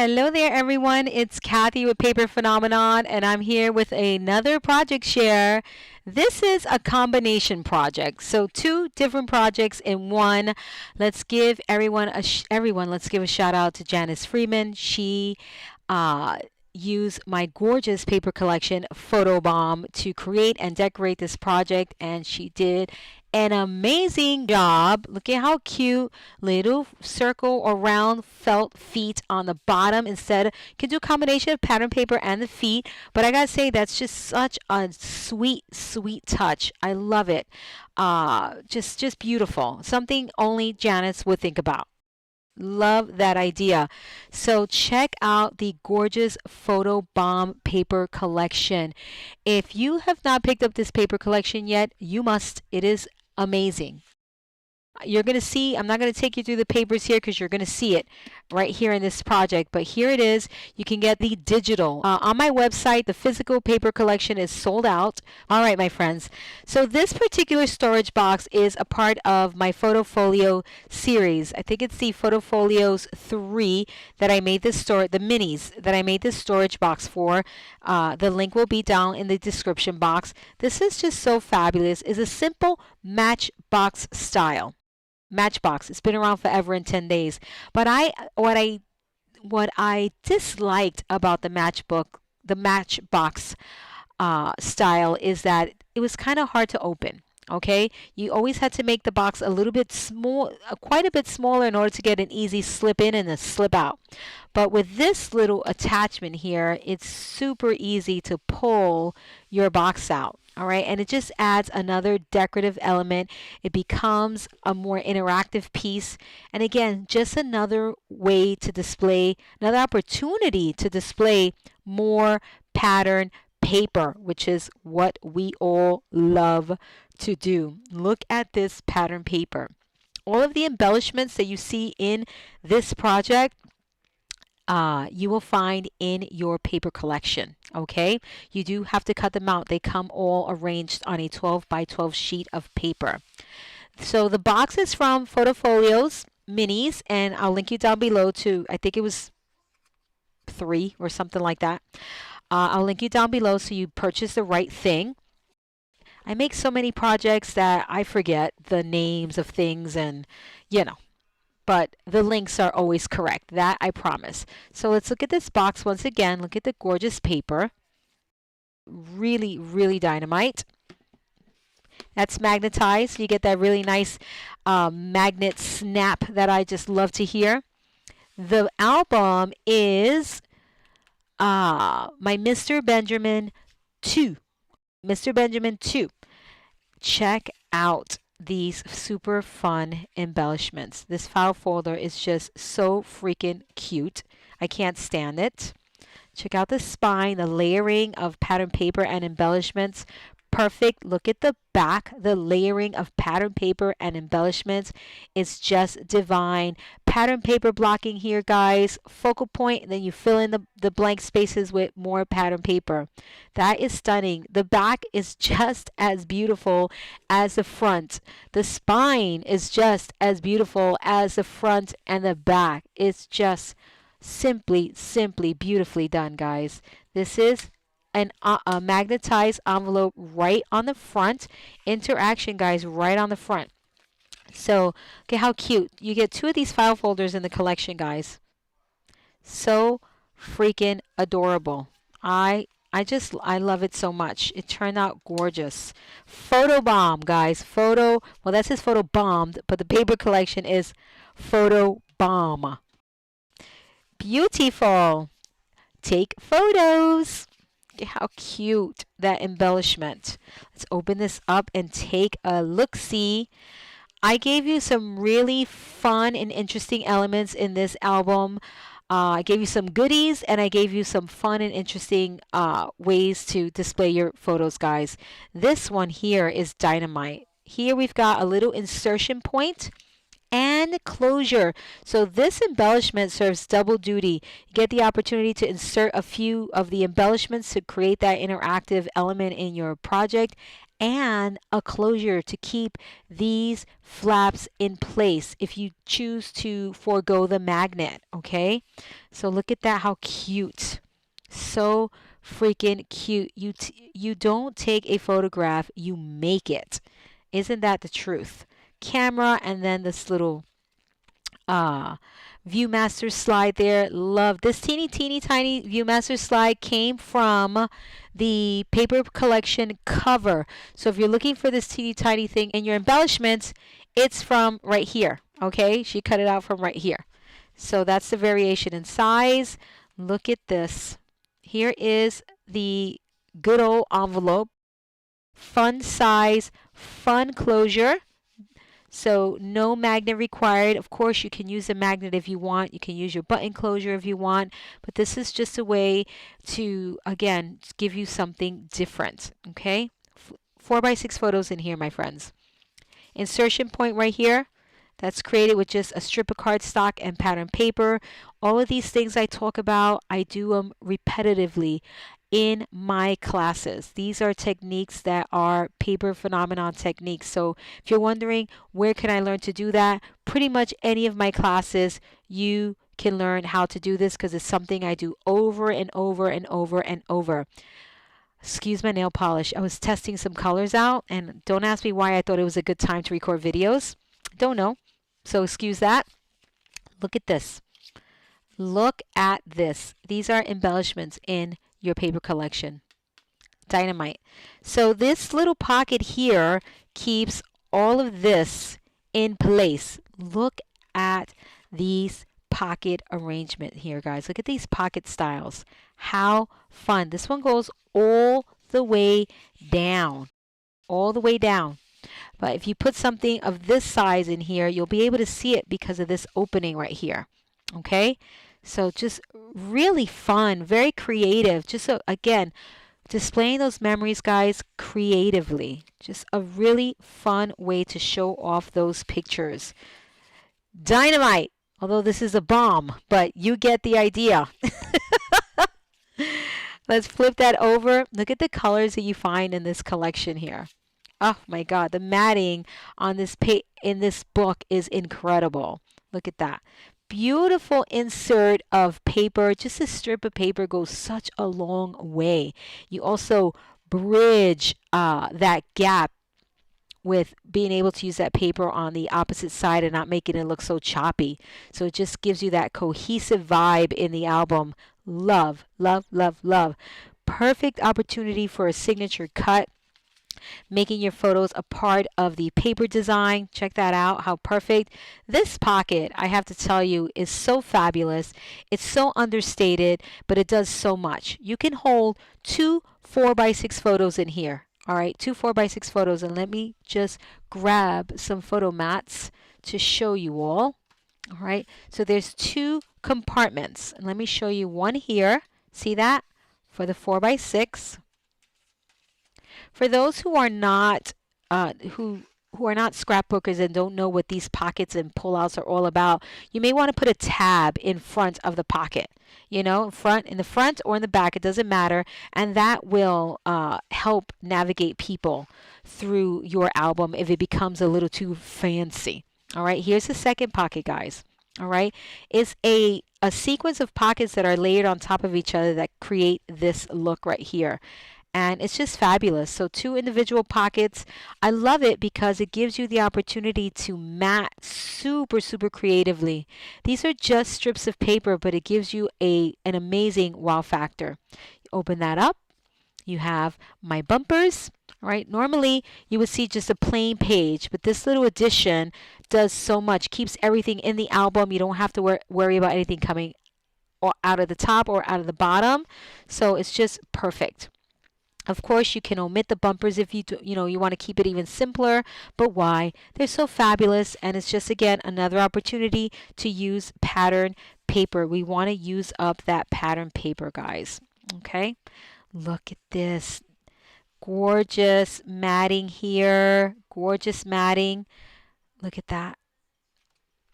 Hello there, everyone. It's Kathy with Paper Phenomenon, and I'm here with another project share. This is a combination project, so two different projects in one. Let's give let's give a shout out to Janice Freeman. She used my gorgeous paper collection, Photobomb, to create and decorate this project, and she did an amazing job. Look at how cute, little circle or round felt feet on the bottom. Instead, you can do a combination of pattern paper and the feet, but I gotta say that's just such a sweet touch. I love it. Just beautiful. Something only Janice would think about. Love that idea. So check out the gorgeous Photo Bomb paper collection. If you have not picked up this paper collection yet, you must. It is amazing. You're going to see, I'm not going to take you through the papers here because you're going to see it right here in this project, but here it is. You can get the digital. On my website, the physical paper collection is sold out. All right, my friends. So this particular storage box is a part of my Foto Folio series. I think it's the Foto Folios 3 that I made this the minis that I made this storage box for. The link will be down in the description box. This is just so fabulous. It's a simple matchbox style. Matchbox. It's been around forever in 10 days. But what I disliked about the matchbox style is that it was kind of hard to open. Okay, you always had to make the box a little bit small, quite a bit smaller in order to get an easy slip in and a slip out. But with this little attachment here, it's super easy to pull your box out. All right, and it just adds another decorative element. It becomes a more interactive piece. And again, just another way to display, another opportunity to display more pattern paper, which is what we all love to do. Look at this pattern paper. All of the embellishments that you see in this project, you will find in your paper collection. Okay, you do have to cut them out. They come all arranged on a 12 by 12 sheet of paper. So the box is from Foto Folios minis, and I'll link you down below to, I think it was 3 or something like that. I'll link you down below so you purchase the right thing. I make so many projects that I forget the names of things, and but the links are always correct. That I promise. So let's look at this box once again. Look at the gorgeous paper. Really, really dynamite. That's magnetized. You get that really nice magnet snap that I just love to hear. The album is my Mr. Benjamin 2. Mr. Benjamin 2. Check out these super fun embellishments. This file folder is just so freaking cute. I can't stand it. Check out the spine, the layering of pattern paper and embellishments. Perfect. Look at the back. The layering of pattern paper and embellishments is just divine. Pattern paper blocking here, guys. Focal point, and then you fill in the blank spaces with more pattern paper. That is stunning. The back is just as beautiful as the front. The spine is just as beautiful as the front, and the back. It's just simply beautifully done, guys. This is a magnetized envelope right on the front. Interaction, guys, right on the front. So, okay, how cute. You get 2 of these file folders in the collection, guys. So freaking adorable. I love it so much. It turned out gorgeous. Photobomb, guys. Well, that says Photobombed, but the paper collection is Photobomb. Beautiful. Take photos. How cute that embellishment. Let's open this up and take a look-see. I gave you some really fun and interesting elements in this album. I gave you some goodies, and I gave you some fun and interesting ways to display your photos, guys. This one here is dynamite. Here we've got a little insertion point and closure. So this embellishment serves double duty. You get the opportunity to insert a few of the embellishments to create that interactive element in your project, and a closure to keep these flaps in place if you choose to forego the magnet, okay? So look at that, how cute. So freaking cute. You don't take a photograph, you make it. Isn't that the truth? Camera and then this little Viewmaster slide there. Love this teeny tiny Viewmaster slide. Came from the paper collection cover. So if you're looking for this teeny tiny thing in your embellishments, it's from right here. Okay, she cut it out from right here. So that's the variation in size. Look at this. Here is the good old envelope. Fun size, fun closure. So no magnet required. Of course, you can use a magnet if you want. You can use your button closure if you want. But this is just a way to, again, give you something different. Okay? 4x6 photos in here, my friends. Insertion point right here. That's created with just a strip of cardstock and pattern paper. All of these things I talk about, I do them repetitively in my classes. These are techniques that are paper phenomenon techniques. So if you're wondering where can I learn to do that, pretty much any of my classes you can learn how to do this because it's something I do over and over and over and over. Excuse my nail polish. I was testing some colors out, and don't ask me why I thought it was a good time to record videos. Don't know. So excuse that. Look at this. Look at this. These are embellishments in your paper collection. Dynamite. So this little pocket here keeps all of this in place. Look at these pocket arrangement here, guys. Look at these pocket styles. How fun. This one goes all the way down. All the way down. But if you put something of this size in here, you'll be able to see it because of this opening right here. Okay? So just really fun, very creative. Just so, again, displaying those memories, guys, creatively. Just a really fun way to show off those pictures. Dynamite! Although this is a bomb, but you get the idea. Let's flip that over. Look at the colors that you find in this collection here. Oh my God, the matting on this in this book is incredible. Look at that. Beautiful insert of paper. Just a strip of paper goes such a long way. You also bridge that gap with being able to use that paper on the opposite side and not making it look so choppy. So it just gives you that cohesive vibe in the album. Love, love, love, love. Perfect opportunity for a signature cut. Making your photos a part of the paper design. Check that out, how perfect. This pocket, I have to tell you, is so fabulous. It's so understated, but it does so much. You can hold 2 4x6 photos in here. All right, 2 4x6 photos, and let me just grab some photo mats to show you all. All right, so there's 2 compartments, and let me show you one here. See that? For the 4x6. For those who are not who are not scrapbookers and don't know what these pockets and pullouts are all about, you may want to put a tab in front of the pocket. You know, in the front or in the back, it doesn't matter, and that will help navigate people through your album if it becomes a little too fancy. All right, here's the second pocket, guys. All right, it's a sequence of pockets that are layered on top of each other that create this look right here. And it's just fabulous. So 2 individual pockets. I love it because it gives you the opportunity to mat super, super creatively. These are just strips of paper, but it gives you an amazing wow factor. Open that up. You have my bumpers. Right? Normally you would see just a plain page, but this little addition does so much. Keeps everything in the album. You don't have to worry about anything coming or out of the top or out of the bottom. So it's just perfect. Of course, you can omit the bumpers if you want to keep it even simpler, but why? They're so fabulous, and it's just, again, another opportunity to use pattern paper. We want to use up that pattern paper, guys. Okay? Look at this. Gorgeous matting here. Gorgeous matting. Look at that.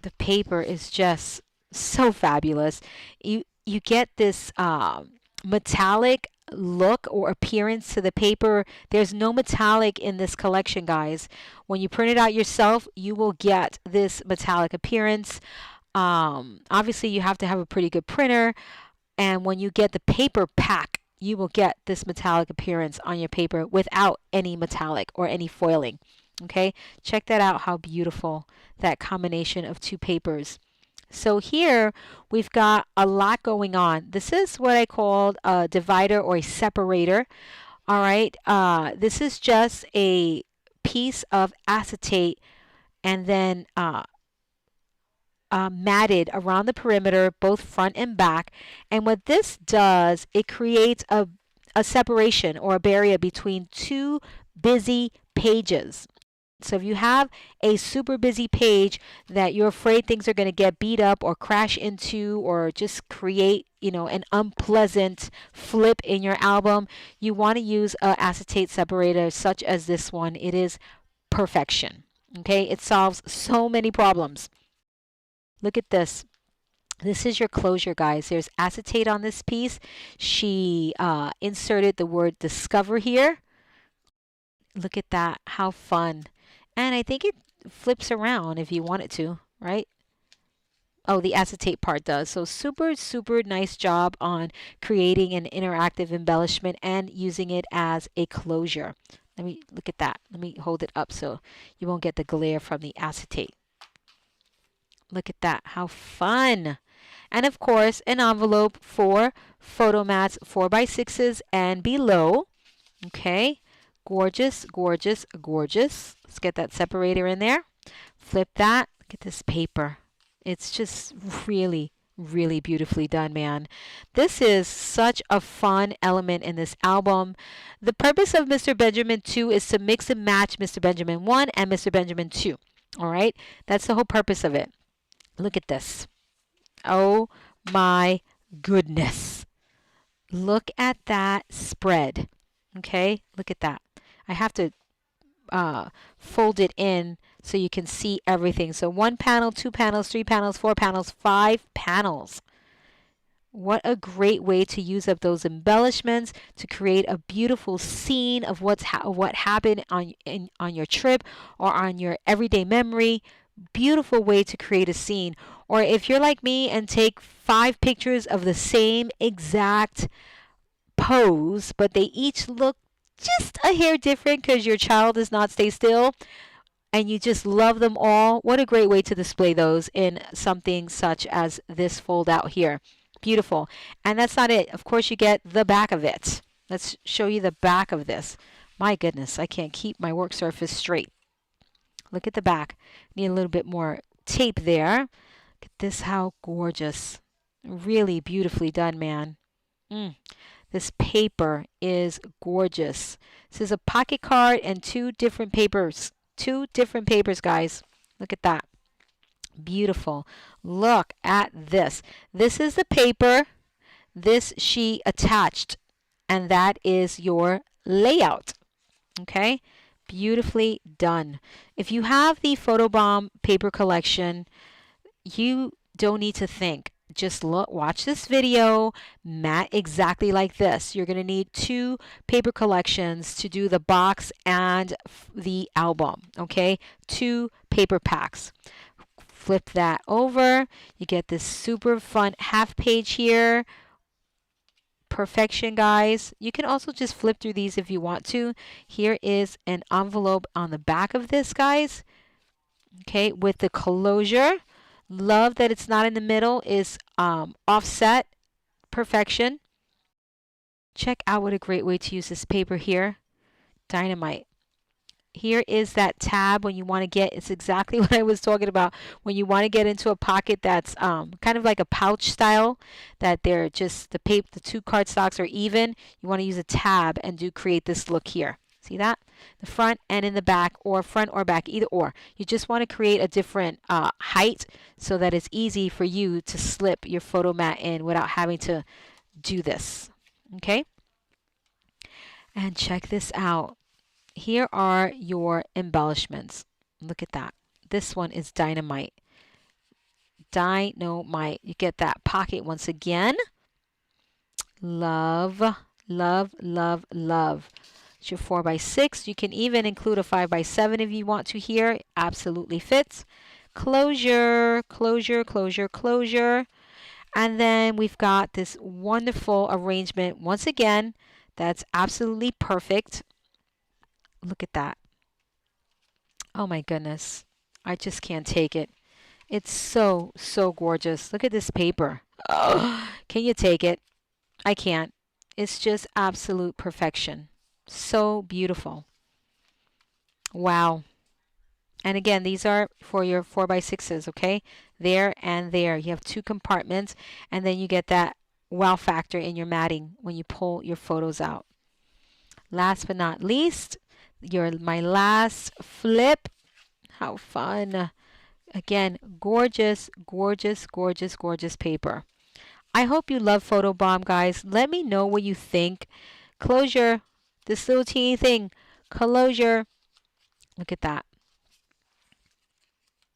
The paper is just so fabulous. You get this metallic look or appearance to the paper. There's no metallic in this collection, guys. When you print it out yourself, you will get this metallic appearance. Obviously, you have to have a pretty good printer. And when you get the paper pack, you will get this metallic appearance on your paper without any metallic or any foiling. Okay, check that out, how beautiful that combination of two papers. So here we've got a lot going on. This is what I called a divider or a separator. All right, this is just a piece of acetate and then matted around the perimeter, both front and back. And what this does, it creates a separation or a barrier between two busy pages. So if you have a super busy page that you're afraid things are going to get beat up or crash into or just create, an unpleasant flip in your album, you want to use an acetate separator such as this one. It is perfection. Okay, it solves so many problems. Look at this. This is your closure, guys. There's acetate on this piece. She inserted the word discover here. Look at that. How fun. And I think it flips around if you want it to, right? Oh, the acetate part does. So super, super nice job on creating an interactive embellishment and using it as a closure. Let me look at that. Let me hold it up so you won't get the glare from the acetate. Look at that. How fun. And of course, an envelope for photo mats 4x6s and below. Okay. Gorgeous, gorgeous, gorgeous. Let's get that separator in there. Flip that. Look at this paper. It's just really, really beautifully done, man. This is such a fun element in this album. The purpose of Mr. Benjamin 2 is to mix and match Mr. Benjamin 1 and Mr. Benjamin 2. All right? That's the whole purpose of it. Look at this. Oh my goodness. Look at that spread. Okay? Look at that. I have to fold it in so you can see everything. So 1 panel, 2 panels, 3 panels, 4 panels, 5 panels. What a great way to use up those embellishments to create a beautiful scene of what happened on your trip or on your everyday memory. Beautiful way to create a scene. Or if you're like me and take 5 pictures of the same exact pose, but they each look just a hair different because your child does not stay still and you just love them all. What a great way to display those in something such as this fold out here. Beautiful. And that's not it. Of course, you get the back of it. Let's show you the back of this. My goodness, I can't keep my work surface straight. Look at the back. Need a little bit more tape there. Look at this, how gorgeous. Really beautifully done, man. This paper is gorgeous. This is a pocket card and 2 different papers. 2 different papers, guys. Look at that. Beautiful. Look at this. This is the paper. This she attached. And that is your layout. Okay? Beautifully done. If you have the Photobomb paper collection, you don't need to think. Just watch this video, mat exactly like this. You're going to need 2 paper collections to do the box and the album, okay? 2 paper packs. Flip that over. You get this super fun half page here. Perfection, guys. You can also just flip through these if you want to. Here is an envelope on the back of this, guys. Okay, with the closure. Love that it's not in the middle, is offset. Perfection. Check out what a great way to use this paper here. Dynamite. Here is that tab when you want to get, it's exactly what I was talking about, when you want to get into a pocket that's kind of like a pouch style, that they're just, the 2 cardstocks are even. You want to use a tab and create this look here. See that? The front and in the back, or front or back, either or. You just want to create a different height so that it's easy for you to slip your photo mat in without having to do this. Okay? And check this out. Here are your embellishments. Look at that. This one is dynamite. Dynamite. You get that pocket once again. Love, love, love, love. It's your 4x6. You can even include a 5x7 if you want to here. Absolutely fits. Closure, closure, closure, closure. And then we've got this wonderful arrangement. Once again, that's absolutely perfect. Look at that. Oh my goodness. I just can't take it. It's so, so gorgeous. Look at this paper. Oh, can you take it? I can't. It's just absolute perfection. So beautiful. Wow. And again, these are for your 4x6s, okay? There and there. You have 2 compartments, and then you get that wow factor in your matting when you pull your photos out. Last but not least, my last flip. How fun. Again, gorgeous, gorgeous, gorgeous, gorgeous paper. I hope you love Photobomb, guys. Let me know what you think. Closure, this little teeny thing. Closure. Look at that.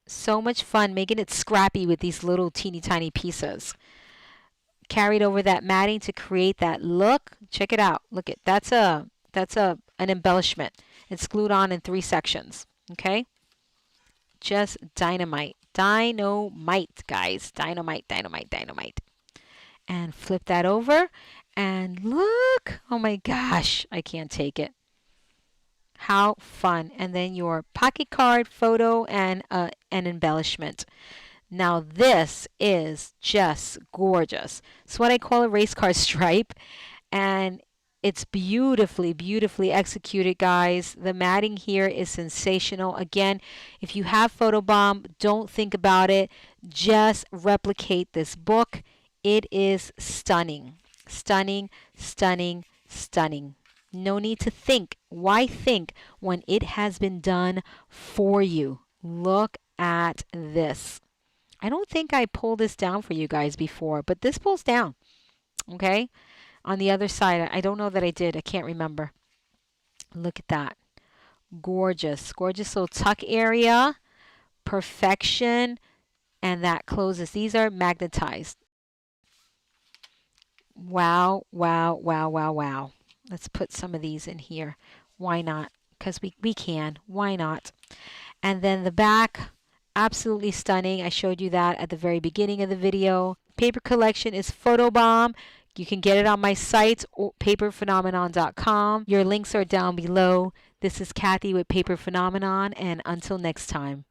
So much fun making it scrappy with these little teeny tiny pieces. Carried over that matting to create that look. Check it out. Look at that's an embellishment. It's glued on in 3 sections. Okay? Just dynamite. Dynamite, guys. Dynamite, dynamite, dynamite. And flip that over. And look. Oh my gosh. I can't take it. How fun. And then your pocket card, photo, and an embellishment. Now this is just gorgeous. It's what I call a race car stripe. And it's beautifully, beautifully executed, guys. The matting here is sensational. Again, if you have Photobomb, don't think about it. Just replicate this book. It is stunning. Stunning, stunning, stunning. No need to think. Why think when it has been done for you? Look at this. I don't think I pulled this down for you guys before, but this pulls down. Okay? On the other side, I don't know that I did. I can't remember. Look at that. Gorgeous. Gorgeous little tuck area. Perfection. And that closes. These are magnetized. Wow, wow, wow, wow, wow. Let's put some of these in here. Why not? Because we can. Why not? And then the back, absolutely stunning. I showed you that at the very beginning of the video. Paper collection is Photobomb. You can get it on my site, paperphenomenon.com. Your links are down below. This is Kathy with Paper Phenomenon, and until next time.